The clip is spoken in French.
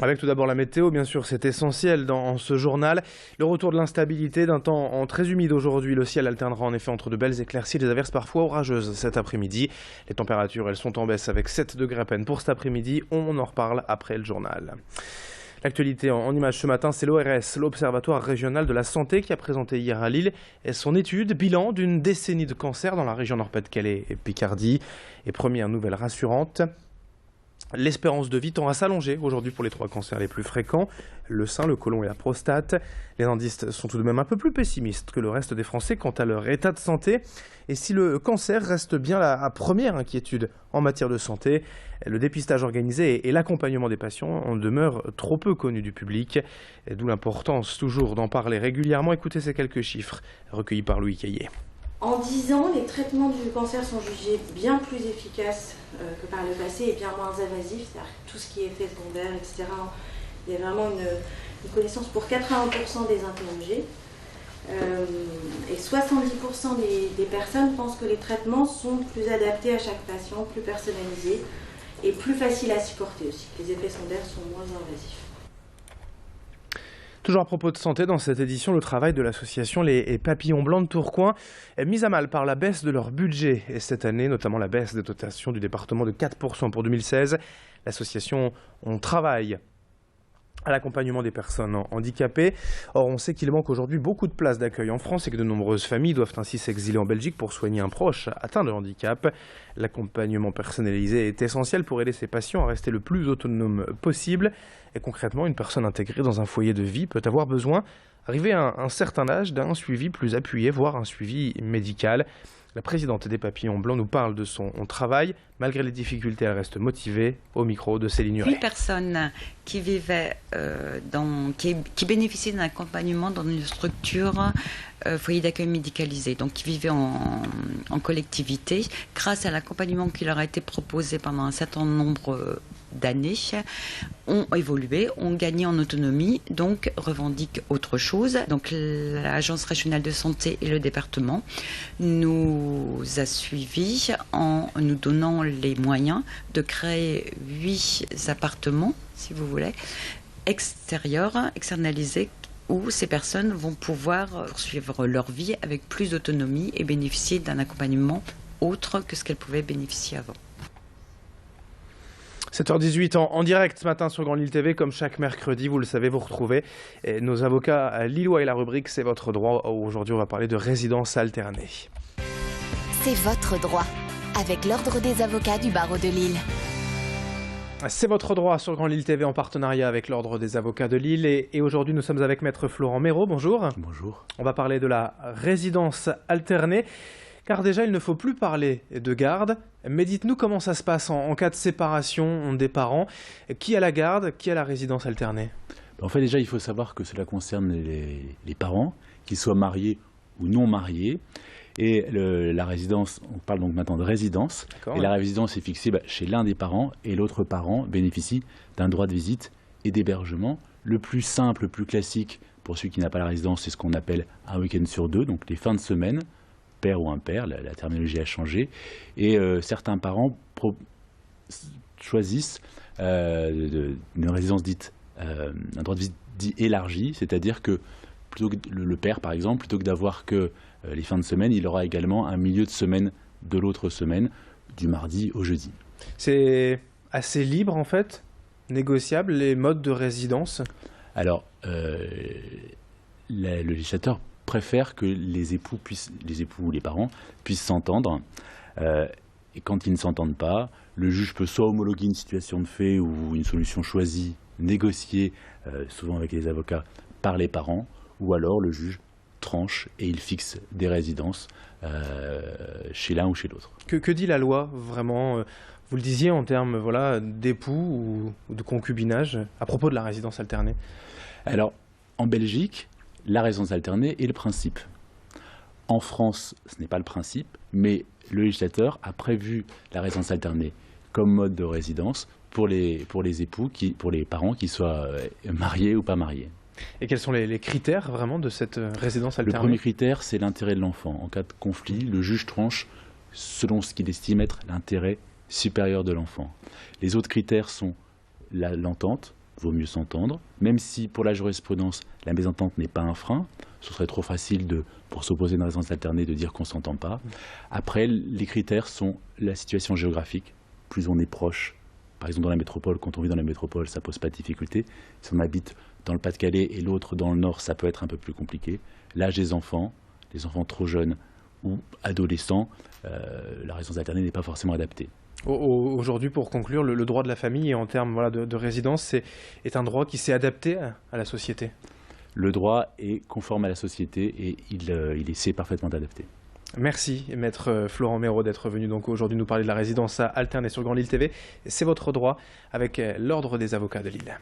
Avec tout d'abord la météo, bien sûr, c'est essentiel dans ce journal. Le retour de l'instabilité d'un temps très humide aujourd'hui. Le ciel alternera en effet entre de belles éclaircies et des averses parfois orageuses cet après-midi. Les températures, elles sont en baisse avec 7 degrés à peine pour cet après-midi. On en reparle après le journal. L'actualité en images ce matin, c'est l'ORS, l'Observatoire régional de la santé, qui a présenté hier à Lille son étude bilan d'une décennie de cancer dans la région Nord-Pas-de-Calais et Picardie. Et première nouvelle rassurante, l'espérance de vie tend à s'allonger aujourd'hui pour les 3 cancers les plus fréquents, le sein, le côlon et la prostate. Les indices sont tout de même un peu plus pessimistes que le reste des Français quant à leur état de santé. Et si le cancer reste bien la première inquiétude en matière de santé, le dépistage organisé et l'accompagnement des patients en demeurent trop peu connus du public. D'où l'importance toujours d'en parler régulièrement. Écoutez ces quelques chiffres recueillis par Louis Caillé. En 10 ans, les traitements du cancer sont jugés bien plus efficaces que par le passé et bien moins invasifs, c'est-à-dire tout ce qui est effet secondaire, etc. Il y a vraiment une connaissance pour 81% des interrogés. Et 70% des personnes pensent que les traitements sont plus adaptés à chaque patient, plus personnalisés et plus faciles à supporter aussi. Les effets secondaires sont moins invasifs. Toujours à propos de santé, dans cette édition, le travail de l'association Les Papillons Blancs de Tourcoing est mis à mal par la baisse de leur budget. Et cette année, notamment la baisse des dotations du département de 4% pour 2016. L'association travaille à l'accompagnement des personnes handicapées. Or, on sait qu'il manque aujourd'hui beaucoup de places d'accueil en France et que de nombreuses familles doivent ainsi s'exiler en Belgique pour soigner un proche atteint de handicap. L'accompagnement personnalisé est essentiel pour aider ces patients à rester le plus autonome possible. Et concrètement, une personne intégrée dans un foyer de vie peut avoir besoin, arrivé à un certain âge, d'un suivi plus appuyé, voire un suivi médical. La présidente des Papillons Blancs nous parle de son travail. Malgré les difficultés, elle reste motivée. Au micro de Céline Huret. 8 personnes qui vivaient, qui bénéficiaient d'un accompagnement dans une structure foyer d'accueil médicalisé, donc qui vivaient en collectivité, grâce à l'accompagnement qui leur a été proposé pendant un certain nombre d'années, ont évolué, ont gagné en autonomie, donc revendiquent autre chose. Donc l'Agence régionale de santé et le département nous a suivis en nous donnant les moyens de créer 8 appartements, si vous voulez, extérieurs, externalisés, où ces personnes vont pouvoir poursuivre leur vie avec plus d'autonomie et bénéficier d'un accompagnement autre que ce qu'elles pouvaient bénéficier avant. 7h18 en direct ce matin sur Grand Lille TV, comme chaque mercredi, vous le savez, vous retrouvez nos avocats lillois et la rubrique C'est votre droit. Aujourd'hui, on va parler de résidence alternée. C'est votre droit, avec l'Ordre des avocats du barreau de Lille. C'est votre droit sur Grand Lille TV en partenariat avec l'Ordre des avocats de Lille. Et aujourd'hui, nous sommes avec Maître Florent Méraud. Bonjour. Bonjour. On va parler de la résidence alternée. Car déjà, il ne faut plus parler de garde. Mais dites-nous comment ça se passe en cas de séparation des parents. Qui a la garde, qui a la résidence alternée? En fait, déjà, il faut savoir que cela concerne les parents, qu'ils soient mariés ou non mariés. Et la résidence, on parle donc maintenant de résidence. Et la résidence est fixée chez l'un des parents et l'autre parent bénéficie d'un droit de visite et d'hébergement. Le plus simple, le plus classique pour celui qui n'a pas la résidence, c'est ce qu'on appelle un week-end sur 2, donc les fins de semaine. Père ou impair, la terminologie a changé, et certains parents choisissent une résidence dite, un droit de visite dit élargi, c'est-à-dire que plutôt que le père, par exemple, plutôt que d'avoir que les fins de semaine, il aura également un milieu de semaine de l'autre semaine, du mardi au jeudi. C'est assez libre en fait, négociable, les modes de résidence? Alors, le législateur préfère que les époux ou les parents puissent s'entendre. Et quand ils ne s'entendent pas, le juge peut soit homologuer une situation de fait ou une solution choisie, négociée, souvent avec les avocats, par les parents, ou alors le juge tranche et il fixe des résidences chez l'un ou chez l'autre. Que dit la loi vraiment? Vous le disiez en termes d'époux ou de concubinage à propos de la résidence alternée? Alors, en Belgique, la résidence alternée est le principe. En France, ce n'est pas le principe, mais le législateur a prévu la résidence alternée comme mode de résidence pour les époux, pour les parents qui soient mariés ou pas mariés. Et quels sont les critères vraiment de cette résidence alternée? Le premier critère, c'est l'intérêt de l'enfant. En cas de conflit, le juge tranche selon ce qu'il estime être l'intérêt supérieur de l'enfant. Les autres critères sont l'entente, vaut mieux s'entendre, même si pour la jurisprudence, la mésentente n'est pas un frein. Ce serait trop facile, pour s'opposer à une résidence alternée, de dire qu'on ne s'entend pas. Après, les critères sont la situation géographique. Plus on est proche, par exemple dans la métropole, quand on vit dans la métropole, ça ne pose pas de difficulté. Si on habite dans le Pas-de-Calais et l'autre dans le Nord, ça peut être un peu plus compliqué. L'âge des enfants, les enfants trop jeunes ou adolescents, la résidence alternée n'est pas forcément adaptée. Aujourd'hui, pour conclure, le droit de la famille en termes de résidence est un droit qui s'est adapté à la société. Le droit est conforme à la société et il s'est parfaitement adapté. Merci, maître Florent Méraud, d'être venu donc aujourd'hui nous parler de la résidence alternée sur Grand Lille TV. C'est votre droit avec l'Ordre des avocats de Lille.